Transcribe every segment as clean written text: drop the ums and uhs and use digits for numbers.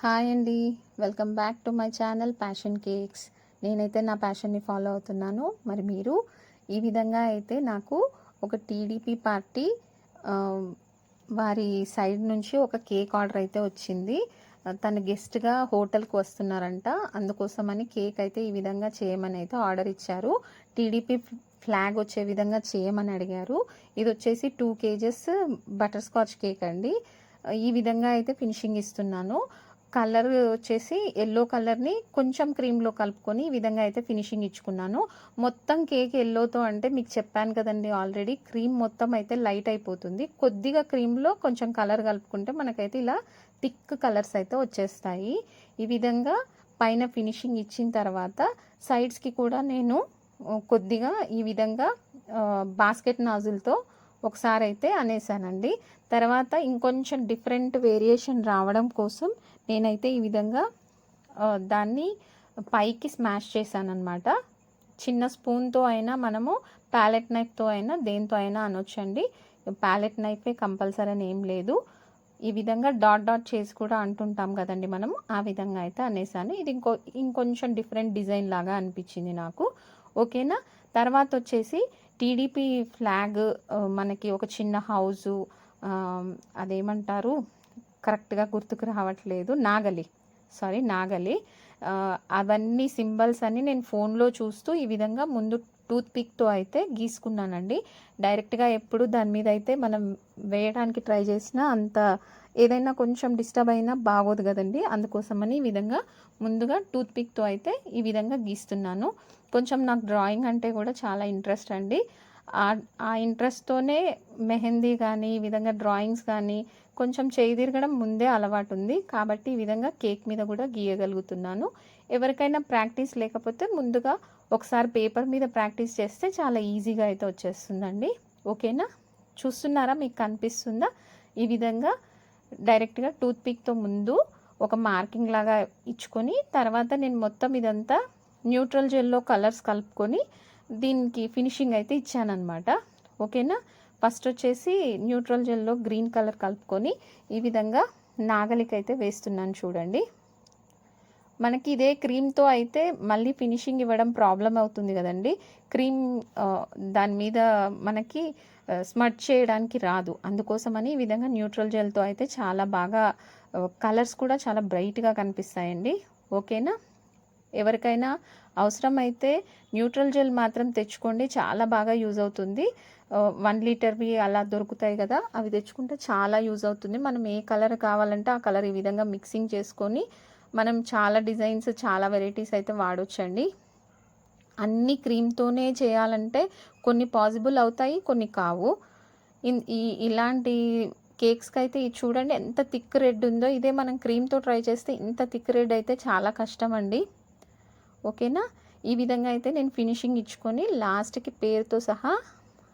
Hi అండి. Welcome back to my channel passion cakes. నేనైతే నా ప్యాషన్ని ఫాలో అవుతున్నాను. మరి మీరు ఈ విధంగా అయితే నాకు ఒక టీడీపీ పార్టీ వారి సైడ్ నుంచి ఒక కేక్ ఆర్డర్ అయితే వచ్చింది. తను గెస్ట్గా హోటల్కి వస్తున్నారంట. అందుకోసమని కేక్ అయితే ఈ విధంగా చేయమని అయితే ఆర్డర్ ఇచ్చారు. టీడీపీ ఫ్లాగ్ వచ్చే విధంగా చేయమని అడిగారు. ఇది వచ్చేసి 2 kgs బటర్ స్కాచ్ కేక్ అండి. ఈ విధంగా అయితే ఫినిషింగ్ ఇస్తున్నాను. కలర్ వచ్చేసి ఎల్లో కలర్ని కొంచెం క్రీమ్లో కలుపుకొని ఈ విధంగా అయితే ఫినిషింగ్ ఇచ్చుకున్నాను. మొత్తం కేక్ ఎల్లోతో అంటే మీకు చెప్పాను కదండి ఆల్రెడీ, క్రీమ్ మొత్తం అయితే లైట్ అయిపోతుంది. కొద్దిగా క్రీమ్లో కొంచెం కలర్ కలుపుకుంటే మనకైతే ఇలా థిక్ కలర్స్ అయితే వచ్చేస్తాయి. ఈ విధంగా పైన ఫినిషింగ్ ఇచ్చిన తర్వాత సైడ్స్కి కూడా నేను కొద్దిగా ఈ విధంగా బాస్కెట్ నాజిల్తో ఒకసారి అయితే అనేసానండి. తర్వాత ఇంకొంచెం డిఫరెంట్ వేరియేషన్ రావడం కోసం నేనైతే ఈ విధంగా దాన్ని పైకి స్మాష్ చేశానన్నమాట. చిన్న స్పూన్తో అయినా మనము ప్యాలెట్ నైఫ్తో అయినా దేంతో అయినా అనొచ్చండి. ప్యాలెట్ నైఫే కంపల్సరీ అని ఏం లేదు. ఈ విధంగా డాట్ డాట్ చేసి కూడా అంటుంటాం కదండి మనం, ఆ విధంగా అయితే అనేసాను. ఇది ఇంకొంచెం డిఫరెంట్ డిజైన్ లాగా అనిపించింది నాకు. ఓకేనా. తర్వాత వచ్చేసి టీడీపీ ఫ్లాగ్ మనకి ఒక చిన్న హౌజు, అదేమంటారు కరెక్ట్గా గుర్తుకు రావట్లేదు, నాగలి, అవన్నీ సింబల్స్ అన్ని నేను ఫోన్లో చూస్తూ ఈ విధంగా ముందు టూత్ పిక్తో అయితే గీసుకున్నానండి. డైరెక్ట్గా ఎప్పుడు దాని మీద అయితే మనం వేయడానికి ట్రై చేసినా అంత ఏదైనా కొంచెం డిస్టర్బ్ అయినా బాగోదు కదండి. అందుకోసమని ఈ విధంగా ముందుగా టూత్ పిక్తో అయితే ఈ విధంగా గీస్తున్నాను. కొంచెం నాకు డ్రాయింగ్ అంటే కూడా చాలా ఇంట్రెస్ట్ అండి. ఆ ఇంట్రెస్ట్తోనే మెహందీ కానీ ఈ విధంగా డ్రాయింగ్స్ కానీ కొంచెం చేయి తిరగడం ముందే అలవాటు ఉంది కాబట్టి ఈ విధంగా కేక్ మీద కూడా గీయగలుగుతున్నాను. ఎవరికైనా ప్రాక్టీస్ లేకపోతే ముందుగా ఒకసారి పేపర్ మీద ప్రాక్టీస్ చేస్తే చాలా ఈజీగా అయితే వచ్చేస్తుందండి. ఓకేనా. చూస్తున్నారా, మీకు కనిపిస్తుందా? ఈ విధంగా డైరెక్ట్గా టూత్ పిక్తో ముందు ఒక మార్కింగ్ లాగా ఇచ్చుకొని తర్వాత నేను మొత్తం ఇదంతా న్యూట్రల్ జెల్లో కలర్స్ కలుపుకొని దీనికి ఫినిషింగ్ అయితే ఇచ్చానన్నమాట. ఓకేనా. ఫస్ట్ వచ్చేసి న్యూట్రల్ జెల్లో గ్రీన్ కలర్ కలుపుకొని ఈ విధంగా నాగలికైతే వేస్తున్నాను చూడండి. మనకి ఇదే క్రీమ్తో అయితే మళ్ళీ ఫినిషింగ్ ఇవ్వడం ప్రాబ్లం అవుతుంది కదండి. క్రీమ్ దాని మీద మనకి స్మచ్ చేయడానికి రాదు. అందుకోసమని ఈ విధంగా న్యూట్రల్ జెల్తో అయితే చాలా బాగా కలర్స్ కూడా చాలా బ్రైట్గా కనిపిస్తాయండి. ఓకేనా. ఎవరికైనా అవసరమైతే న్యూట్రల్ జెల్ మాత్రం తెచ్చుకోండి, చాలా బాగా యూజ్ అవుతుంది. 1 లీటర్వి అలా దొరుకుతాయి కదా, అవి తెచ్చుకుంటే చాలా యూజ్ అవుతుంది. మనం ఏ కలర్ కావాలంటే ఆ కలర్ ఈ విధంగా మిక్సింగ్ చేసుకొని మనం చాలా డిజైన్స్ చాలా వెరైటీస్ అయితే వాడొచ్చండి. అన్ని క్రీమ్తోనే చేయాలంటే కొన్ని పాసిబుల్ అవుతాయి, కొన్ని కావు. ఇలాంటి కేక్స్కి అయితే ఇది చూడండి ఎంత థిక్ రెడ్ ఉందో. ఇదే మనం క్రీమ్తో ట్రై చేస్తే ఇంత థిక్ రెడ్ అయితే చాలా కష్టం అండి. ఓకేనా. ఈ విధంగా అయితే నేను ఫినిషింగ్ ఇచ్చుకొని లాస్ట్కి పేరుతో సహా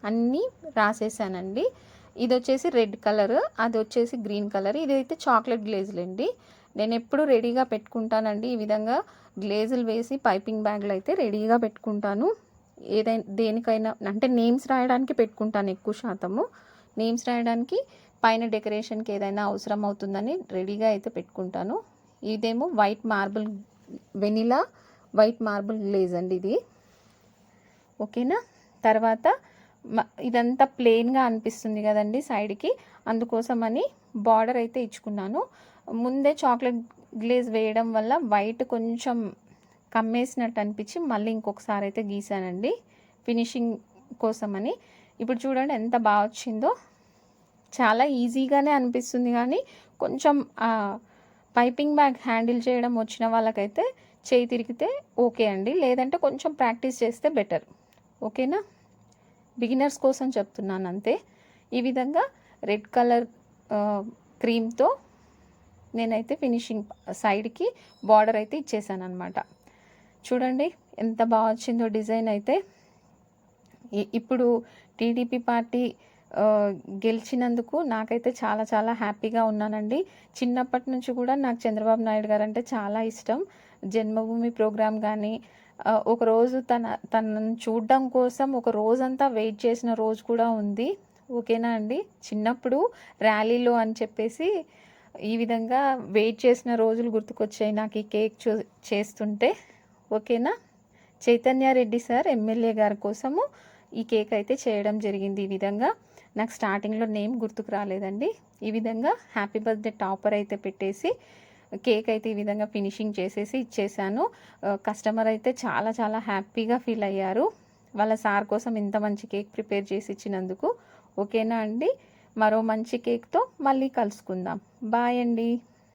అన్నీ రాసేసానండి. ఇది వచ్చేసి రెడ్ కలర్, అది వచ్చేసి గ్రీన్ కలర్, ఇదైతే చాక్లెట్ గ్లేజులండి. నేను ఎప్పుడు రెడీగా పెట్టుకుంటానండి. ఈ విధంగా గ్లేజులు వేసి పైపింగ్ బ్యాగ్లు అయితే రెడీగా పెట్టుకుంటాను. ఏదైనా దేనికైనా అంటే నేమ్స్ రాయడానికి పెట్టుకుంటాను ఎక్కువ శాతము. నేమ్స్ రాయడానికి పైన డెకరేషన్కి ఏదైనా అవసరం అవుతుందని రెడీగా అయితే పెట్టుకుంటాను. ఇదేమో వెనిలా వైట్ మార్బుల్ గ్లేజ్ అండి ఇది. ఓకేనా. తర్వాత ఇదంతా ప్లెయిన్గా అనిపిస్తుంది కదండి సైడ్కి, అందుకోసమని బార్డర్ అయితే ఇచ్చుకున్నాను. ముందే చాక్లెట్ గ్లేజ్ వేయడం వల్ల వైట్ కొంచెం కమ్మేసినట్టు అనిపించి మళ్ళీ ఇంకొకసారి అయితే గీసానండి ఫినిషింగ్ కోసమని. ఇప్పుడు చూడండి ఎంత బాగా వచ్చిందో. చాలా ఈజీగానే అనిపిస్తుంది కానీ కొంచెం పైపింగ్ బ్యాగ్ హ్యాండిల్ చేయడం వచ్చిన వాళ్ళకైతే చేయి తిరిగితే ఓకే అండి, లేదంటే కొంచెం ప్రాక్టీస్ చేస్తే బెటర్. ఓకేనా. బిగినర్స్ కోసం చెప్తున్నాను అంతే. ఈ విధంగా రెడ్ కలర్ క్రీమ్తో నేనైతే ఫినిషింగ్ సైడ్కి బార్డర్ అయితే ఇచ్చేసాను అనమాట. చూడండి ఎంత బాగా వచ్చిందో డిజైన్ అయితే. ఇప్పుడు టీడీపీ పార్టీ గెలిచినందుకు నాకైతే చాలా చాలా హ్యాపీగా ఉన్నానండి. చిన్నప్పటి నుంచి కూడా నాకు చంద్రబాబు నాయుడు గారు అంటే చాలా ఇష్టం. జన్మభూమి ప్రోగ్రాం కానీ ఒకరోజు తనను చూడడం కోసం ఒక రోజంతా వెయిట్ చేసిన రోజు కూడా ఉంది. ఓకేనా అండి. చిన్నప్పుడు ర్యాలీలో అని చెప్పేసి ఈ విధంగా వెయిట్ చేసిన రోజులు గుర్తుకొచ్చాయి నాకు ఈ కేక్ చేస్తుంటే. ఓకేనా. చైతన్యారెడ్డి సార్ ఎమ్మెల్యే గారి కోసము ఈ కేక్ అయితే చేయడం జరిగింది. ఈ విధంగా నాకు స్టార్టింగ్లో నేమ్ గుర్తుకు రాలేదండి. ఈ విధంగా హ్యాపీ బర్త్డే టాపర్ అయితే పెట్టేసి కేక్ అయితే ఈ విధంగా ఫినిషింగ్ చేసేసి ఇచ్చేసాను. కస్టమర్ అయితే చాలా చాలా హ్యాపీగా ఫీల్ అయ్యారు వాళ్ళ సార్ కోసం ఇంత మంచి కేక్ ప్రిపేర్ చేసి ఇచ్చినందుకు. ఓకేనా అండి. మరో మంచి కేక్తో మళ్ళీ కలుసుకుందాం. బాయ్ అండి.